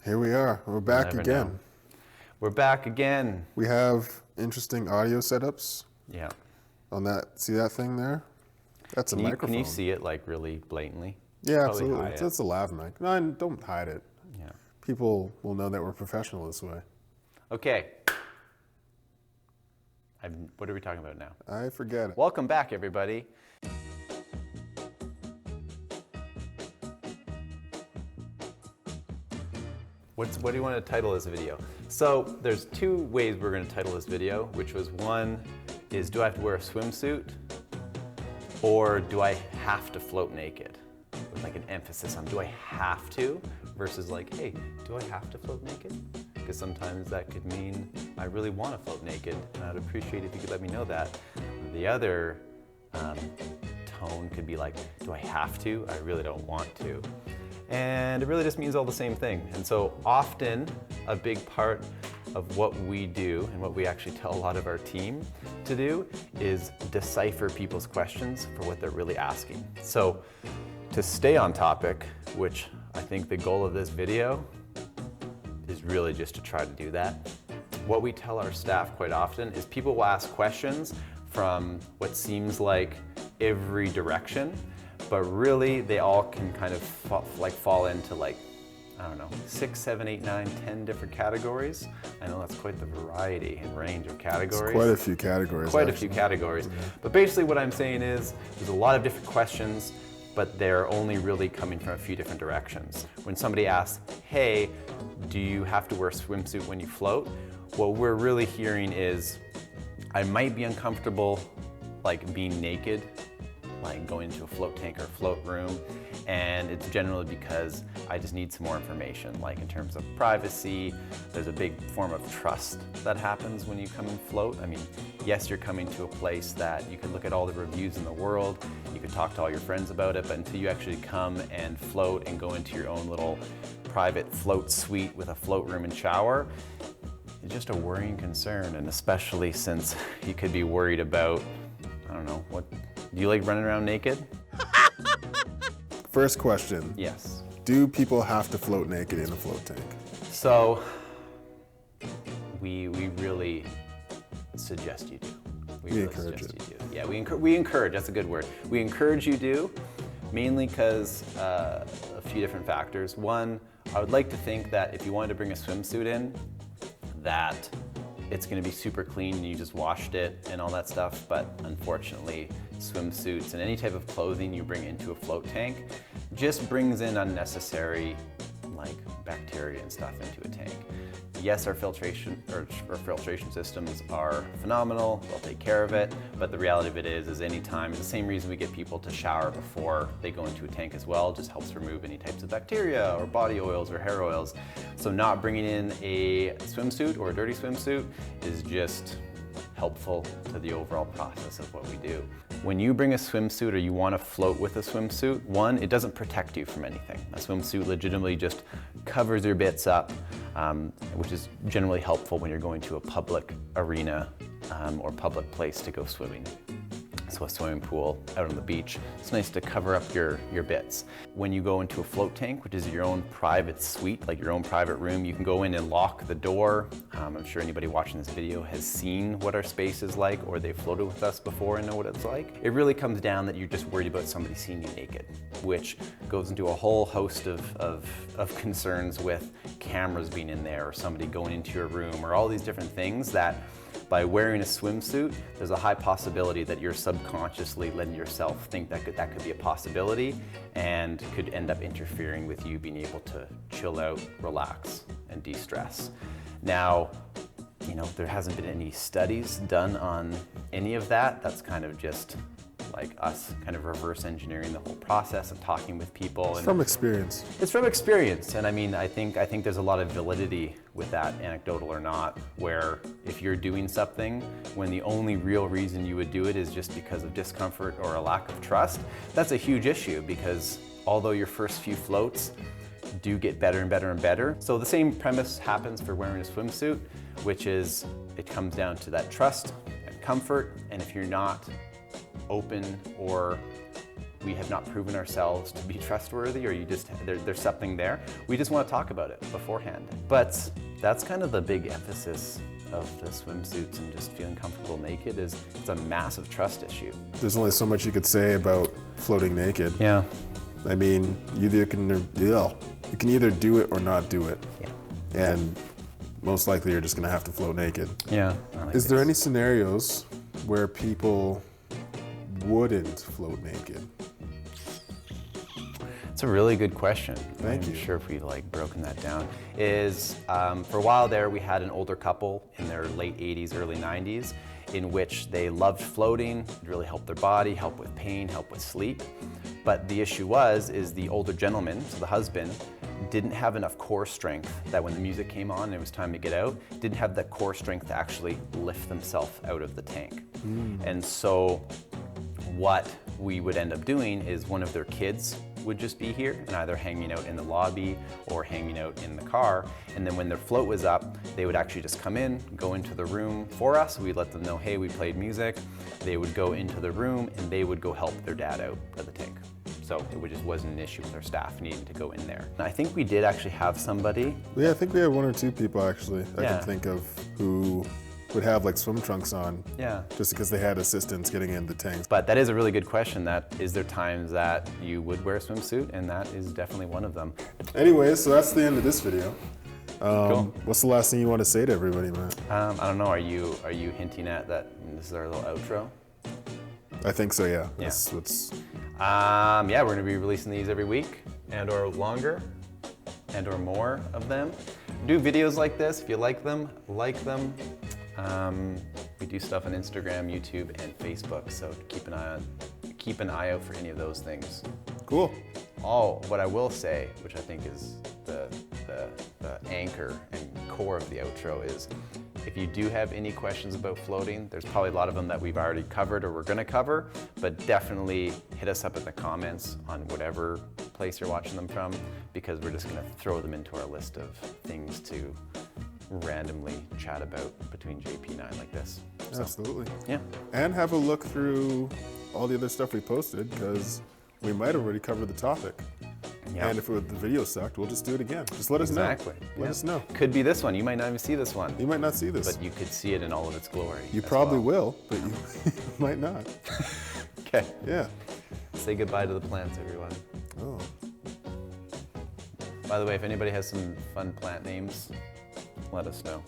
Here we are. We're back again. Know. We're back again. We have interesting audio setups. Yeah. On that, see that thing there? That's a microphone. Can you see it like really blatantly? Yeah, absolutely. It's a lav mic. No, don't hide it. Yeah. People will know that we're professional this way. Okay. What are we talking about now? I forget it. Welcome back, everybody. What do you want to title this video? So there's two ways we're going to title this video, which was one is, do I have to wear a swimsuit? Or do I have to float naked? With like an emphasis on do I have to versus like, hey, do I have to float naked? Because sometimes that could mean I really want to float naked, and I'd appreciate if you could let me know that. The other tone could be like, do I have to? I really don't want to. And it really just means all the same thing. And so often a big part of what we do and what we actually tell a lot of our team to do is decipher people's questions for what they're really asking. So to stay on topic, which I think the goal of this video is really just to try to do that. What we tell our staff quite often is people will ask questions from what seems like every direction, but really they all can kind of fall into like, I don't know, 6, 7, 8, 9, 10 different categories. I know that's quite the variety and range of categories. It's quite a few categories. Quite a few categories. Yeah. But basically what I'm saying is there's a lot of different questions, but they're only really coming from a few different directions. When somebody asks, hey, do you have to wear a swimsuit when you float? What we're really hearing is, I might be uncomfortable like being naked, like going into a float tank or a float room, and it's generally because I just need some more information, like in terms of privacy. There's a big form of trust that happens when you come and float. I mean, yes, you're coming to a place that you can look at all the reviews in the world, you can talk to all your friends about it, but until you actually come and float and go into your own little private float suite with a float room and shower, it's just a worrying concern, and especially since you could be worried about, I don't know, what, do you like running around naked? First question. Yes. Do people have to float naked in a float tank? So, we really suggest you do. We really encourage it. You do. Yeah, we encourage, that's a good word. We encourage you do, mainly because a few different factors. One, I would like to think that if you wanted to bring a swimsuit in, that it's going to be super clean and you just washed it and all that stuff, but unfortunately swimsuits and any type of clothing you bring into a float tank just brings in unnecessary like bacteria and stuff into a tank. Yes, our filtration systems are phenomenal, they'll take care of it, but the reality of it is anytime, the same reason we get people to shower before they go into a tank as well, just helps remove any types of bacteria or body oils or hair oils. So not bringing in a swimsuit or a dirty swimsuit is just helpful to the overall process of what we do. When you bring a swimsuit or you want to float with a swimsuit, one, it doesn't protect you from anything. A swimsuit legitimately just covers your bits up, which is generally helpful when you're going to a public arena or public place to go swimming. So a swimming pool out on the beach, it's nice to cover up your bits. When you go into a float tank, which is your own private suite, like your own private room, you can go in and lock the door. I'm sure anybody watching this video has seen what our space is like, or they've floated with us before and know what it's like. It really comes down that you're just worried about somebody seeing you naked, which goes into a whole host of concerns with cameras being in there, or somebody going into your room, or all these different things that by wearing a swimsuit, there's a high possibility that you're subconsciously letting yourself think that could be a possibility and could end up interfering with you being able to chill out, relax, and de-stress. Now, you know, there hasn't been any studies done on any of that. That's kind of just like us kind of reverse engineering the whole process and talking with people. It's from experience. It's from experience, and I mean, I think there's a lot of validity with that, anecdotal or not, where if you're doing something when the only real reason you would do it is just because of discomfort or a lack of trust, that's a huge issue, because although your first few floats do get better and better and better, so the same premise happens for wearing a swimsuit, which is it comes down to that trust and comfort, and if you're not open or we have not proven ourselves to be trustworthy, or there's something there. We just want to talk about it beforehand. But that's kind of the big emphasis of the swimsuits and just feeling comfortable naked is it's a massive trust issue. There's only so much you could say about floating naked. Yeah. I mean, you can either do it or not do it. Yeah. And most likely you're just gonna have to float naked. Yeah. Is there any scenarios where people wouldn't float naked? It's a really good question. Thank you. I'm sure if we broken that down. For a while there, we had an older couple in their late 80s, early 90s, in which they loved floating. It really helped their body, help with pain, help with sleep. But the issue is the older gentleman, so the husband, didn't have enough core strength that when the music came on and it was time to get out, didn't have the core strength to actually lift themselves out of the tank. And so what we would end up doing is one of their kids would just be here and either hanging out in the lobby or hanging out in the car. And then when their float was up, they would actually just come in, go into the room for us. We'd let them know, hey, we played music. They would go into the room and they would go help their dad out of the tank. So it just wasn't an issue with our staff needing to go in there. And I think we did actually have somebody. Yeah, I think we have one or two people actually I Yeah. can think of who would have swim trunks on. Yeah. Just because they had assistance getting in the tanks. But that is a really good question. Is there times that you would wear a swimsuit? And that is definitely one of them. Anyways, so that's the end of this video. Cool. What's the last thing you want to say to everybody, Matt? I don't know, are you hinting at that this is our little outro? I think so, yeah. Yeah. Yeah. We're gonna be releasing these every week or longer or more of them. Do videos like this. If you like them, like them. We do stuff on Instagram, YouTube, and Facebook, so keep an eye out for any of those things. Cool. What I will say, which I think is the anchor and core of the outro, is if you do have any questions about floating, there's probably a lot of them that we've already covered or we're gonna cover, but definitely hit us up in the comments on whatever place you're watching them from, because we're just gonna throw them into our list of things to randomly chat about between JP and I like this. So, Absolutely. yeah. And have a look through all the other stuff we posted, because we might have already covered the topic. Yeah. And if the video sucked, we'll just do it again. Just let us Exactly. know. Let us know. Could be this one. You might not even see this one. You might not see this. But you could see it in all of its glory. You as probably well. will, but you might not. Okay. Yeah. Say goodbye to the plants, everyone. Oh. By the way, if anybody has some fun plant names, let us know.